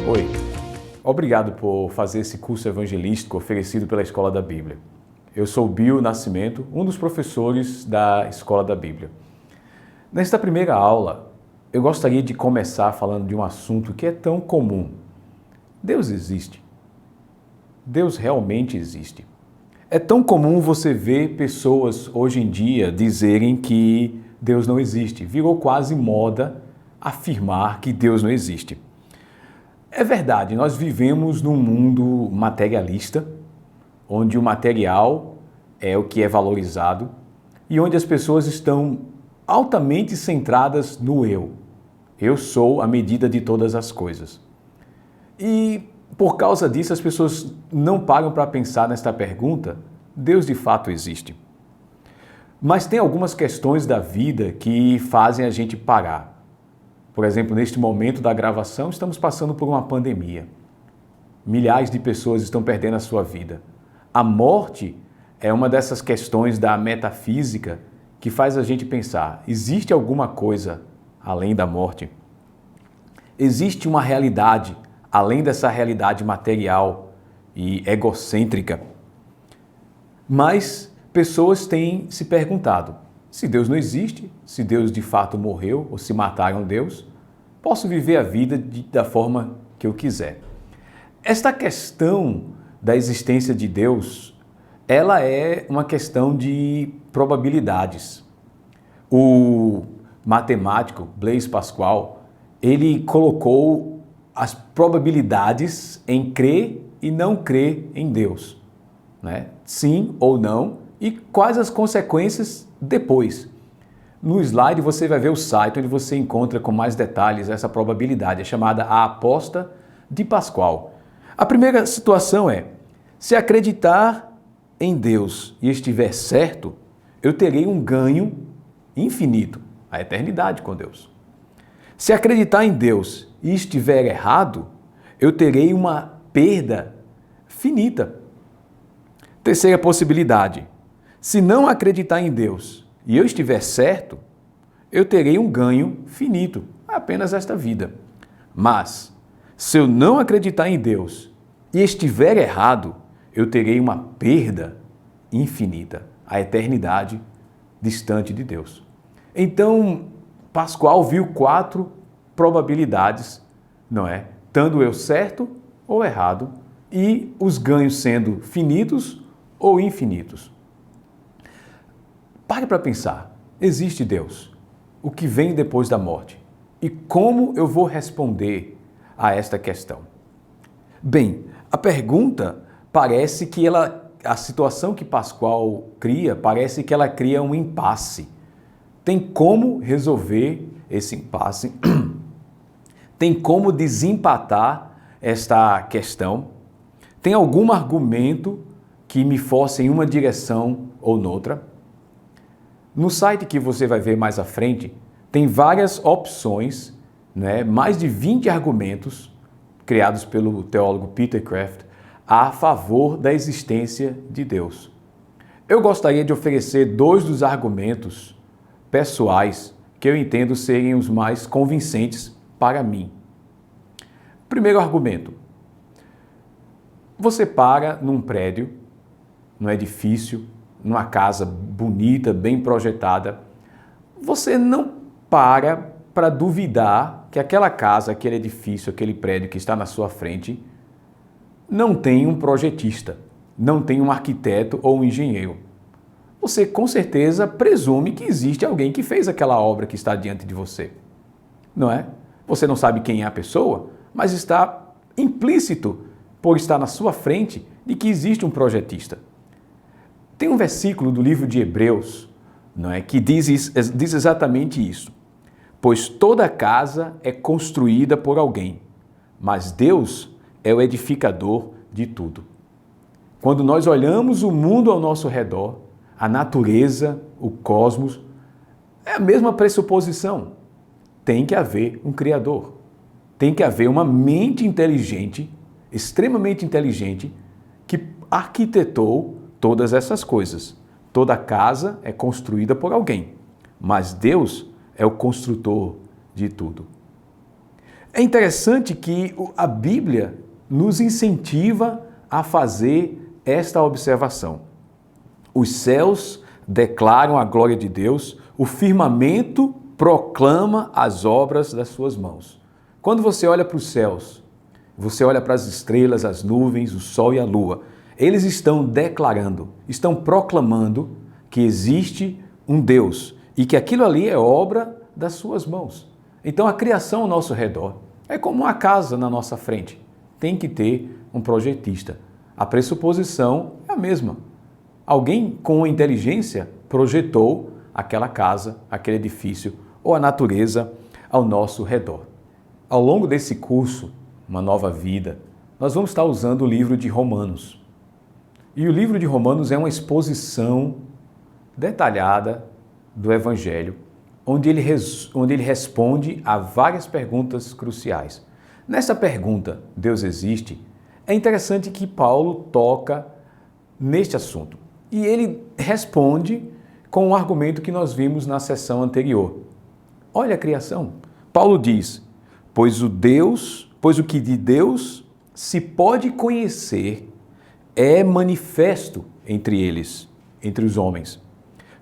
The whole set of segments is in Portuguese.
Oi, obrigado por fazer esse curso evangelístico oferecido pela Escola da Bíblia. Eu sou Bill Nascimento, um dos professores da Escola da Bíblia. Nesta primeira aula, eu gostaria de começar falando de um assunto que é tão comum. Deus existe. Deus realmente existe. É tão comum você ver pessoas hoje em dia dizerem que Deus não existe. Virou quase moda afirmar que Deus não existe. É verdade, nós vivemos num mundo materialista, onde o material é o que é valorizado e onde as pessoas estão altamente centradas no eu. Eu sou a medida de todas as coisas. E por causa disso as pessoas não param para pensar nesta pergunta: Deus de fato existe? Mas tem algumas questões da vida que fazem a gente parar. Por exemplo, neste momento da gravação, estamos passando por uma pandemia. Milhares de pessoas estão perdendo a sua vida. A morte é uma dessas questões da metafísica que faz a gente pensar: existe alguma coisa além da morte? Existe uma realidade além dessa realidade material e egocêntrica? Mas pessoas têm se perguntado: se Deus não existe, se Deus de fato morreu ou se mataram Deus, posso viver a vida da forma que eu quiser. Esta questão da existência de Deus, ela é uma questão de probabilidades. O matemático Blaise Pascal, ele colocou as probabilidades em crer e não crer em Deus, né? Sim ou não, e quais as consequências depois. No slide você vai ver o site onde você encontra com mais detalhes essa probabilidade, é chamada a aposta de Pascal. A primeira situação é: se acreditar em Deus e estiver certo, eu terei um ganho infinito, a eternidade com Deus. Se acreditar em Deus e estiver errado, eu terei uma perda finita. Terceira possibilidade: se não acreditar em Deus e eu estiver certo, eu terei um ganho finito, apenas esta vida. Mas, se eu não acreditar em Deus e estiver errado, eu terei uma perda infinita, a eternidade distante de Deus. Então, Pascal viu 4 probabilidades, não é? Estando eu certo ou errado, e os ganhos sendo finitos ou infinitos. Pare para pensar: existe Deus? O que vem depois da morte? E como eu vou responder a esta questão? Bem, a pergunta parece que a situação que Pascal cria, parece que ela cria um impasse. Tem como resolver esse impasse? Tem como desempatar esta questão? Tem algum argumento que me force em uma direção ou noutra? No site que você vai ver mais à frente, tem várias opções, né? Mais de 20 argumentos criados pelo teólogo Peter Kraft a favor da existência de Deus. Eu gostaria de oferecer 2 dos argumentos pessoais que eu entendo serem os mais convincentes para mim. Primeiro argumento: você para num prédio, num edifício, numa casa bonita, bem projetada, você não para duvidar que aquela casa, aquele edifício, aquele prédio que está na sua frente não tem um projetista, não tem um arquiteto ou um engenheiro. Você com certeza presume que existe alguém que fez aquela obra que está diante de você, não é? Você não sabe quem é a pessoa, mas está implícito, por estar na sua frente, de que existe um projetista. Tem um versículo do livro de Hebreus, não é, que diz exatamente isso. Pois toda casa é construída por alguém, mas Deus é o edificador de tudo. Quando nós olhamos o mundo ao nosso redor, a natureza, o cosmos, é a mesma pressuposição. Tem que haver um Criador. Tem que haver uma mente inteligente, extremamente inteligente, que arquitetou todas essas coisas. Toda casa é construída por alguém, mas Deus é o construtor de tudo. É interessante que a Bíblia nos incentiva a fazer esta observação. Os céus declaram a glória de Deus, o firmamento proclama as obras das suas mãos. Quando você olha para os céus, você olha para as estrelas, as nuvens, o sol e a lua, eles estão declarando, estão proclamando que existe um Deus e que aquilo ali é obra das suas mãos. Então a criação ao nosso redor é como uma casa na nossa frente. Tem que ter um projetista. A pressuposição é a mesma. Alguém com inteligência projetou aquela casa, aquele edifício ou a natureza ao nosso redor. Ao longo desse curso, Uma Nova Vida, nós vamos estar usando o livro de Romanos. E o livro de Romanos é uma exposição detalhada do Evangelho, onde ele responde a várias perguntas cruciais. Nessa pergunta, Deus existe? É interessante que Paulo toca neste assunto. E ele responde com um argumento que nós vimos na sessão anterior. Olha a criação. Paulo diz, pois o que de Deus se pode conhecer é manifesto entre eles, entre os homens,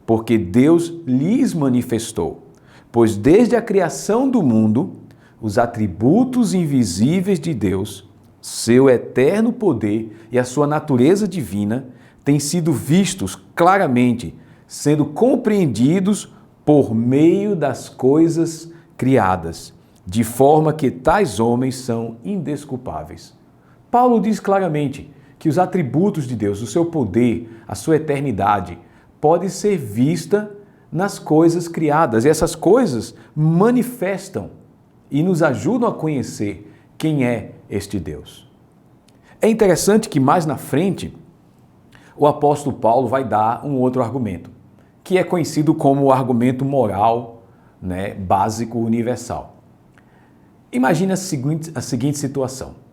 porque Deus lhes manifestou, pois desde a criação do mundo, os atributos invisíveis de Deus, seu eterno poder e a sua natureza divina têm sido vistos claramente, sendo compreendidos por meio das coisas criadas, de forma que tais homens são indesculpáveis. Paulo diz claramente que os atributos de Deus, o seu poder, a sua eternidade, pode ser vista nas coisas criadas. E essas coisas manifestam e nos ajudam a conhecer quem é este Deus. É interessante que mais na frente, o apóstolo Paulo vai dar um outro argumento, que é conhecido como o argumento moral, básico universal. Imagine a seguinte situação.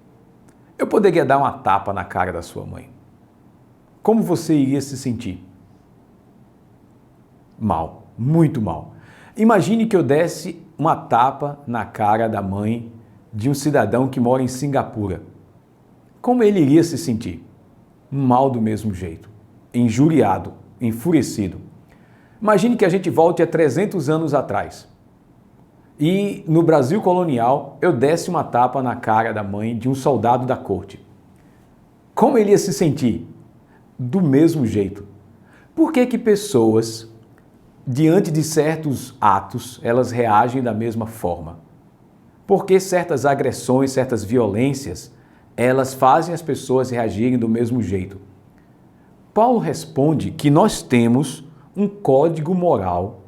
Eu poderia dar uma tapa na cara da sua mãe. Como você iria se sentir? Mal, muito mal. Imagine que eu desse uma tapa na cara da mãe de um cidadão que mora em Singapura. Como ele iria se sentir? Mal do mesmo jeito, injuriado, enfurecido. Imagine que a gente volte a 300 anos atrás e no Brasil colonial eu desse uma tapa na cara da mãe de um soldado da corte. Como ele ia se sentir? Do mesmo jeito. Por que que pessoas, diante de certos atos, elas reagem da mesma forma? Por que certas agressões, certas violências, elas fazem as pessoas reagirem do mesmo jeito? Paulo responde que nós temos um código moral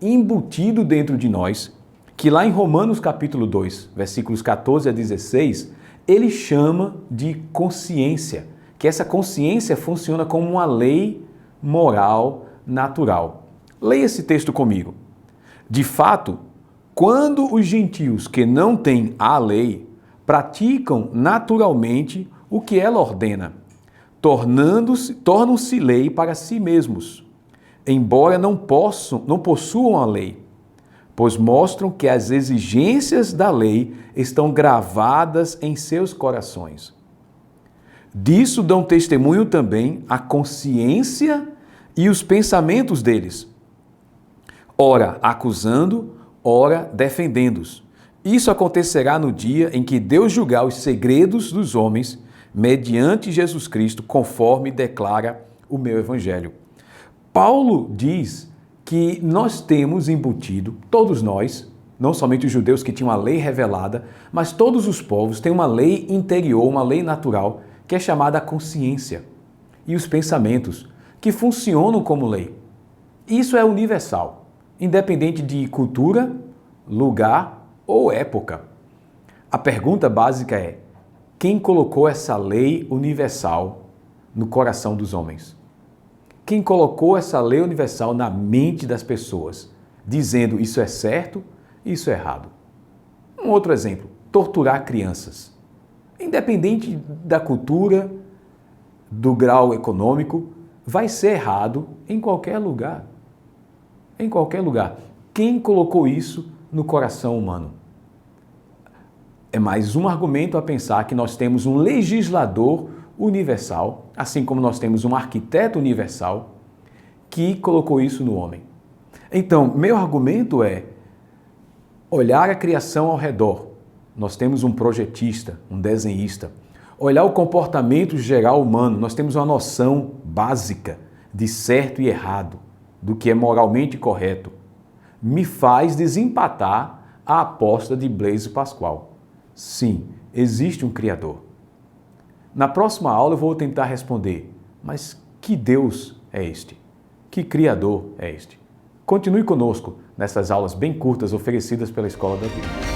embutido dentro de nós, que lá em Romanos capítulo 2, versículos 14 a 16, ele chama de consciência, que essa consciência funciona como uma lei moral natural. Leia esse texto comigo. De fato, quando os gentios que não têm a lei praticam naturalmente o que ela ordena, tornam-se lei para si mesmos, embora não possuam a lei, pois mostram que as exigências da lei estão gravadas em seus corações. Disso dão testemunho também a consciência e os pensamentos deles, ora acusando, ora defendendo-os. Isso acontecerá no dia em que Deus julgar os segredos dos homens mediante Jesus Cristo, conforme declara o meu Evangelho. Paulo diz que nós temos embutido, todos nós, não somente os judeus que tinham a lei revelada, mas todos os povos têm uma lei interior, uma lei natural, que é chamada consciência, e os pensamentos, que funcionam como lei. Isso é universal, independente de cultura, lugar ou época. A pergunta básica é: quem colocou essa lei universal no coração dos homens? Quem colocou essa lei universal na mente das pessoas, dizendo isso é certo, isso é errado? Um outro exemplo, torturar crianças. Independente da cultura, do grau econômico, vai ser errado em qualquer lugar. Em qualquer lugar. Quem colocou isso no coração humano? É mais um argumento a pensar que nós temos um legislador universal, assim como nós temos um arquiteto universal, que colocou isso no homem. Então, meu argumento é olhar a criação ao redor. Nós temos um projetista, um desenhista. Olhar o comportamento geral humano, nós temos uma noção básica de certo e errado, do que é moralmente correto. Me faz desempatar a aposta de Blaise Pascal. Sim, existe um Criador. Na próxima aula eu vou tentar responder, mas que Deus é este? Que Criador é este? Continue conosco nessas aulas bem curtas oferecidas pela Escola da Bíblia.